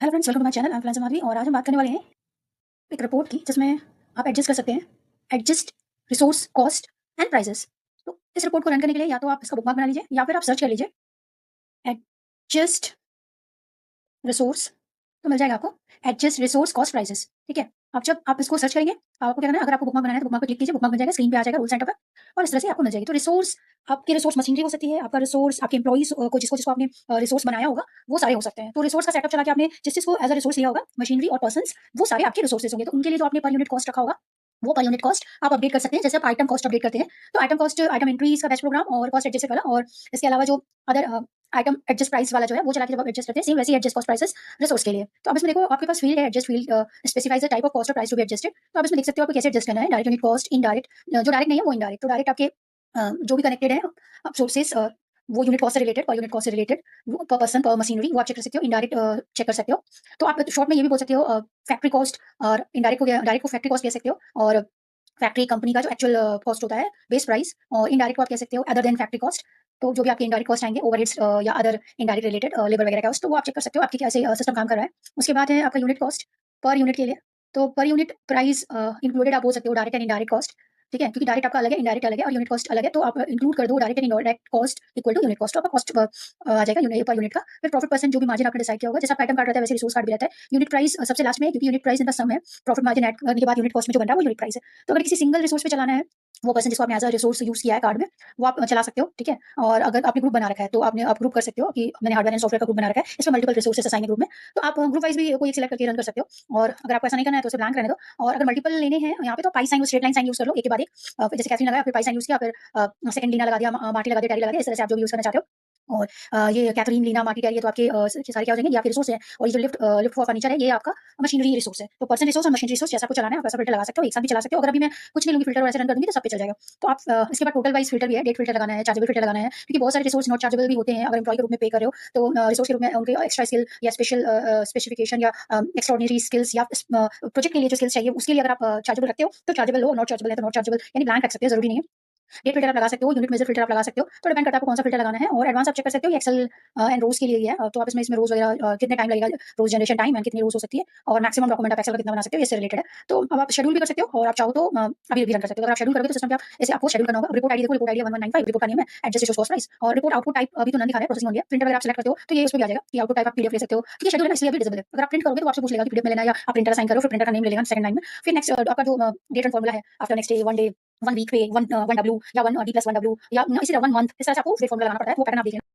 Hello friends, welcome to my channel. I am friends Madhavi और आज हम बात करने वाले हैं एक रिपोर्ट की जिसमें आप एडजस्ट कर सकते हैं adjust resource cost and prices. तो इस रिपोर्ट को रन करने के लिए या तो आप इसका बुकमार्क बना लीजिए या फिर आप सर्च कर लीजिए एडजस्ट रिसोर्स, तो मिल जाएगा आपको एडजस्ट रिसोर्स कॉस्ट प्राइसेस। ठीक है, अब जब आप इसको सर्च करेंगे आपको क्या करना है, अगर आपको बुकमार्क बनाना है तो बुकमार्क पे क्लिक कीजिए, बुकमार्क बन जाएगा, स्क्रीन पे आ जाएगा रूल सेंटर पर और इस तरह से आपको मिल जाएगी। तो रिसोर्स, आपकी रिसोर्स मशीनरी हो सकती है, आपका रिसोर्स आपके एम्प्लॉइज को जिसको जिसको आपने रिसोर्स बनाया होगा वो सारे हो सकते हैं। तो रिसोर्स का सेटअप चला के आपने जिस चीज को एज अ रिसोर्स लिया होगा, मशीनरी और पर्सन्स, वो सारे आपके रिसोर्सेज होंगे। तो उनके लिए जो आपने पर यूनिट कॉस्ट रखा होगा वो पर यूनिट कॉस्ट आप अपडेट कर सकते हैं। जैसे आप आइटम कॉस्ट अपडेट करते हैं तो आइटम कॉस्ट, आइटम एंट्रीज का बैच प्रोग्राम और कॉस्ट एडजस्ट वाला, और इसके अलावा जो अदर आइटम एडजस्ट प्राइस वाला जो है वो चला के जब आप एडजस्ट करते हैं, सेम वैसे ही एडजस्ट कॉस्ट प्राइसेस रिसोर्स के लिए। तो अब इसमें देखो आपके पास फील्ड है adjust field specifies the type of cost और प्राइस टू बी एडजस्टेड। तो आप इसमें देख सकते हो आपको कैसे एडजस्ट करना है, डायरेक्ट यूनिट कॉस्ट, इनडायरेक्ट, जो डायरेक्ट नहीं है वो इनडायरेक्ट। तो डायरेक्ट आपके जो भी कनेक्टेड है आप सोर्सेस, वो यूनिट कॉस्ट से रिलेटेड, पर यूनिट कॉस्ट से रिलेटेड, वो पर पर्सन पर मशीनरी वो आप चेक कर सकते हो, इनडायरेक्ट चेक कर सकते हो। तो आप शॉर्ट में ये भी बोल सकते हो फैक्ट्री कॉस्ट, और इनडायरेक्ट को डायरेक्ट को फैक्ट्री कॉस्ट कह सकते हो, और फैक्ट्री कंपनी का जो एक्चुअल कॉस्ट होता है बेस प्राइस, और इनडायरेक्ट को आप कह सकते हो अदर देन फैक्ट्री कॉस्ट। तो जो भी आपके इनडायरेक्ट कॉस्ट आएंगे, ओवरहेड्स या अदर इनडायरेक्ट रिलेटेड लेबर वगैरह का कॉस्ट, तो वो आप चेक कर सकते हो आपकी कैसे सिस्टम काम कर रहा है। उसके बाद है आपका यूनिट कॉस्ट पर यूनिट के लिए। तो पर यूनिट प्राइस इंक्लूडेड आप बोल सकते हो डायरेक्ट एंड इनडायरेक्ट कॉस्ट। ठीक है, क्योंकि डायरेक्ट आपका अलग है, इनडायरेक्ट अलग है और यूनिट कॉस्ट अलग है, तो आप इंक्लूड कर दो direct and indirect cost equal to unit cost. तो आपका कॉस्ट आ जाएगा पर यूनिट का। फिर प्रॉफिट परसेंट जो भी मार्जिन आपने डिसाइड किया होगा, जैसे आप आइटम कार्ड रहता है वैसे रिसोर्स कार्ड भी रहता है। यूनिट प्राइस सबसे लास्ट में है, क्योंकि यूनिट प्राइस इन द सम है, प्रॉफिट मार्जिन ऐड करने के बाद यूनिट कॉस्ट में जो बन रहा है वो यूनिट प्राइस है। तो अगर किसी सिंगल रिसोर्स पे चलाना है, वो पर्सन जिसको आपने एज अ रिसोर्स यूज किया है कार्ड में, वो आप चला सकते हो। ठीक है, और अगर आपने ग्रुप बना रखा है तो आपने आप ग्रुप कर सकते हो कि मैंने हार्डवेयर एंड सॉफ्टवेयर का ग्रुप बना रखा है, इसमें मल्टीपल रिसोर्सेस असाइन है ग्रुप में, तो आप ग्रुप वाइज भी कोई एक सिलेक्ट करके रन कर सकते हो। और अगर आपको ऐसा नहीं करना है तो उसे ब्लैंक रहने दो। और अगर मल्टीपल लेने हैं यहाँ पे तो pi sign, straight line sign use कर लो एक के बाद एक। जैसे कैथरीन लगाया, फिर पाई साइन यूज किया, फिर सेकंड लीना लगा दिया, मार्टी लगा दिया, टैरी लगा दिया, इस तरह से आप जो भी यूज करना चाहते हो। और ये कैथरीन, लीना, मार्टी, टैरी, ये तो आपके सारे क्या हो जाएंगे, ये आपके रिसोर्स है। और ये जो लिफ्ट फॉर फर्नीचर है, ये आपका मशीनरी रिसोर्स है। तो पर्सन रिसोर्स और मशीनरी रिसोर्स जैसा आपको चलाना है आप वैसा फिल्टर लगा सकते हो, एक साथ भी चला सकते हो। अगर अभी मैं कुछ नहीं लूंगी फिल्टर वैसे रन कर दूंगी तो सब पे चल जाएगा। तो आप इसके बाद टोटल वाइज फिल्टर भी है, डेट फिल्टर लगाना है, चार्जेबल फिल्टर लगाना है, क्योंकि बहुत सारे रिसोर्स नॉट चार्जेबल भी होते हैं अगर एम्प्लॉय के रूप में पे कर रहे हो। तो रिसोर्स के रूप में उनके एक्स्ट्रा स्किल या स्पेशल स्पेसिफिकेशन या एक्स्ट्राऑर्डिनरी स्किल्स या प्रोजेक्ट के लिए जो स्किल्स चाहिए उसके लिए अगर आप चार्जेबल रखते हो तो चार्जेबल हो, नॉट चार्जेबल है तो नॉट चार्जेबल, यानी ब्लैंक रख सकते हो, जरूरी नहीं है। डेट फिल्टर आप लगा सकते हो, यूनिट मेजर फिल्टर आप लगा सकते हो, तो डिपेंड करता है आपको कौन सा फिल्टर लगाना है। और एडवांस आप चेक कर सकते हो, ये एक्सेल एंड रोज के लिए ही है। तो आप इसमें रोज वगैरह कितने टाइम लगेगा, रोज जनरेशन टाइम एंड कितनी रोज हो सकती है, और मैक्सिमम डॉक्यूमेंट आप एक्सेल का कितना बना सकते हो, इससे रिलेटेड है। तो अब आप शेड्यूल भी कर सकते हो और आप चाहो तो अभी भी रन कर सकते हो। अगर आप शेड्यूल करोगे तो सिस्टम पे आप ऐसे आपको शेड्यूल करना होगा। रिपोर्ट आईडी देखो, रिपोर्ट आईडी 1195, रिपोर्ट का नेम है एडजस्ट रिसोर्स प्राइस, और रिपोर्ट आउटपुट टाइप अभी तो नन दिखा रहा है, प्रोसेसिंग ऑन है। प्रिंटर अगर आप सेलेक्ट करते हो तो ये उस पे भी आ जाएगा कि आउटपुट टाइप आप पीडीएफ ले सकते हो, क्योंकि शेड्यूल है ना इसलिए अभी डिसेबल है। अगर आप प्रिंट करोगे तो आपसे पूछ लेगा कि पीडीएफ में लेना है, या आप प्रिंटर असाइन करो, फिर प्रिंटर का नेम ले लेगा सेकंड लाइन में। फिर नेक्स्ट आपका जो डेट एंड फॉर्मूला है, after next day, one day, one week पे, वन W या वन D+1 W या इसी तरह वन मंथ, इस तरह से आपको डेट फॉर्मूला लगाना पड़ता है, वो पैटर्न आप देख लेना।